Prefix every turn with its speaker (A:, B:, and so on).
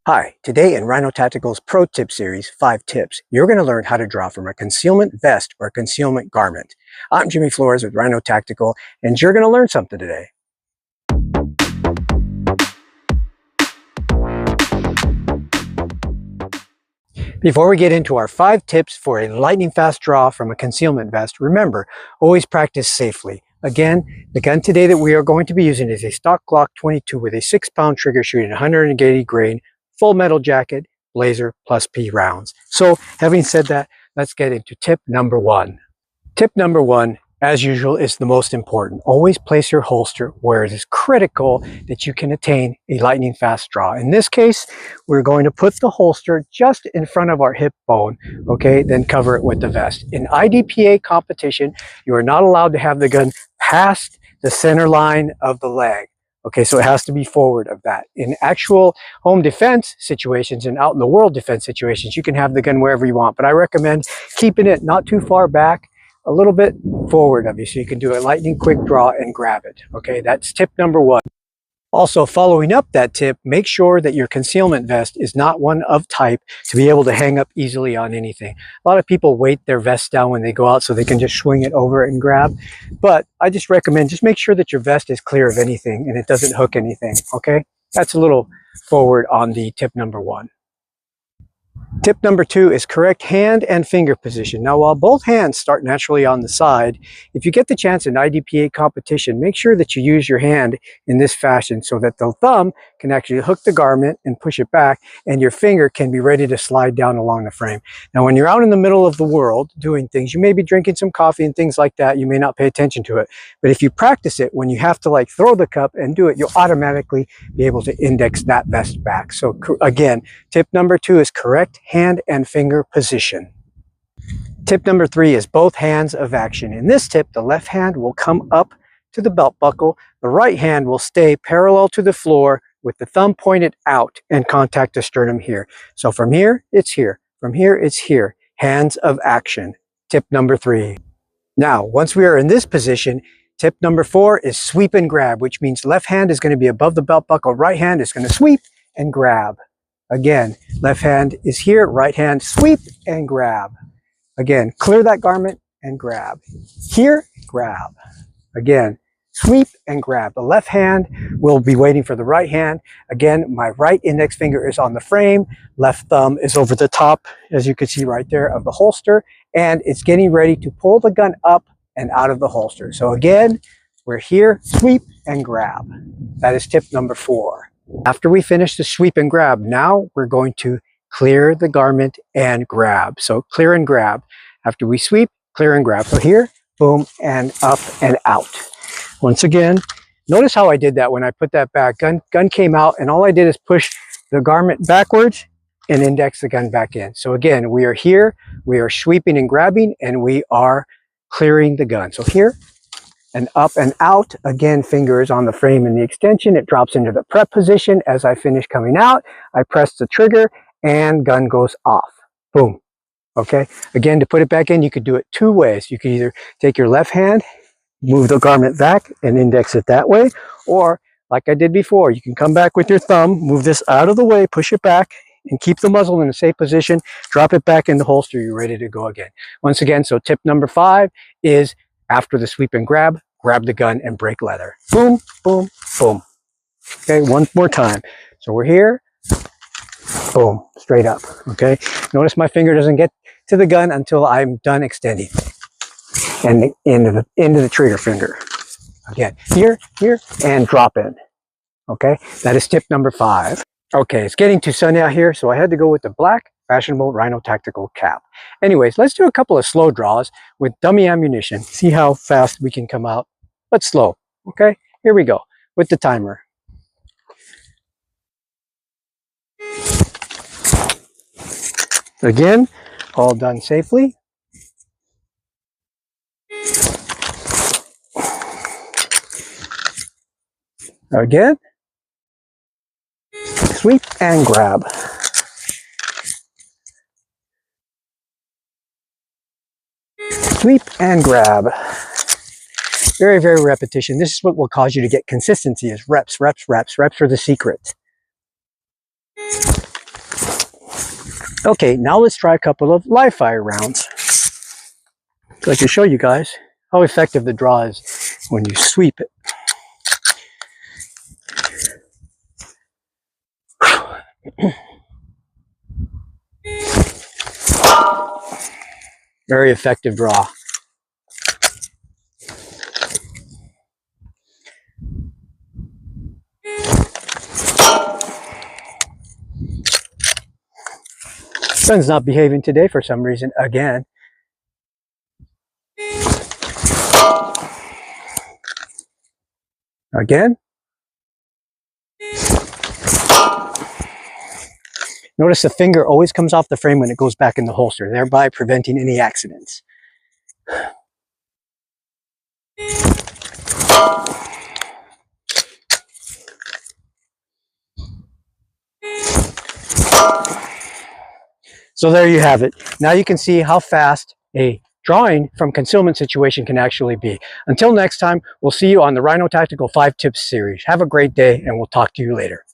A: Hi, today in RHINO Tactical's Pro Tip Series, 5 tips, you're going to learn how to draw from a concealment vest or concealment garment. I'm Jimmy Flores with RHINO Tactical, and you're going to learn something today. Before we get into our 5 tips for a lightning fast draw from a concealment vest, remember, always practice safely. Again, the gun today that we are going to be using is a stock Glock 22 with a 6-pound trigger shooting 180 grain, full metal jacket, blazer plus P rounds. So having said that, let's get into tip number 1. Tip number 1, as usual, is the most important. Always place your holster where it is critical that you can attain a lightning fast draw. In this case, we're going to put the holster just in front of our hip bone, okay, then cover it with the vest. In IDPA competition, you are not allowed to have the gun past the center line of the leg. Okay, so it has to be forward of that. In actual home defense situations and out in the world defense situations, you can have the gun wherever you want, but I recommend keeping it not too far back, a little bit forward of you, so you can do a lightning quick draw and grab it. Okay, that's tip number 1. Also, following up that tip, make sure that your concealment vest is not one of type to be able to hang up easily on anything. A lot of people weight their vest down when they go out so they can just swing it over and grab. But I just recommend, just make sure that your vest is clear of anything and it doesn't hook anything, okay? That's a little forward on the tip number 1. Tip number 2 is correct hand and finger position. Now, while both hands start naturally on the side, if you get the chance in IDPA competition, make sure that you use your hand in this fashion so that the thumb can actually hook the garment and push it back, and your finger can be ready to slide down along the frame. Now, when you're out in the middle of the world doing things, you may be drinking some coffee and things like that. You may not pay attention to it. But if you practice it, when you have to like throw the cup and do it, you'll automatically be able to index that vest back. So again, tip number 2 is correct hand and finger position. Tip number 3 is both hands of action. In this tip, the left hand will come up to the belt buckle. The right hand will stay parallel to the floor with the thumb pointed out and contact the sternum here. So from here, it's here. From here, it's here. Hands of action. Tip number 3. Now, once we are in this position, tip number 4 is sweep and grab, which means left hand is going to be above the belt buckle. Right hand is going to sweep and grab. Again, left hand is here, right hand sweep and grab. Again, clear that garment and grab. Here, grab. Again, sweep and grab. The left hand will be waiting for the right hand. Again, my right index finger is on the frame. Left thumb is over the top, as you can see right there, of the holster. And it's getting ready to pull the gun up and out of the holster. So again, we're here, sweep and grab. That is tip number 4. After we finish the sweep and grab, now we're going to clear the garment and grab. So clear and grab. After we sweep, clear and grab. So here, boom, and up and out. Once again, notice how I did that when I put that back. Gun came out, and all I did is push the garment backwards and index the gun back in. So again, we are here, we are sweeping and grabbing, and we are clearing the gun. So here, and up and out. Again, fingers on the frame and the extension. It drops into the prep position. As I finish coming out, I press the trigger and gun goes off. Boom. Okay. Again, to put it back in, you could do it 2 ways. You could either take your left hand, move the garment back and index it that way, or like I did before, you can come back with your thumb, move this out of the way, push it back, and keep the muzzle in a safe position, drop it back in the holster, you're ready to go again. Once again, so tip number 5 is after the sweep and grab, grab the gun and break leather. Boom, boom, boom. Okay, one more time. So we're here, boom, straight up, okay? Notice my finger doesn't get to the gun until I'm done extending. And into the trigger finger. Again, here, and drop in. Okay, that is tip number 5. Okay, it's getting too sunny out here, so I had to go with the black fashionable RHINO Tactical cap. Anyways, let's do a couple of slow draws with dummy ammunition. See how fast we can come out, but slow. Okay, here we go with the timer. Again, all done safely. Again, sweep and grab. Sweep and grab. Very, very repetition. This is what will cause you to get consistency, is reps, reps, reps. Reps are the secret. Okay, now let's try a couple of live fire rounds. So I can show you guys how effective the draw is when you sweep it. Very effective draw. Gun's not behaving today for some reason again. Again. Notice the finger always comes off the frame when it goes back in the holster, thereby preventing any accidents. So there you have it. Now you can see how fast a drawing from concealment situation can actually be. Until next time, we'll see you on the RHINO Tactical 5 Tips series. Have a great day, and we'll talk to you later.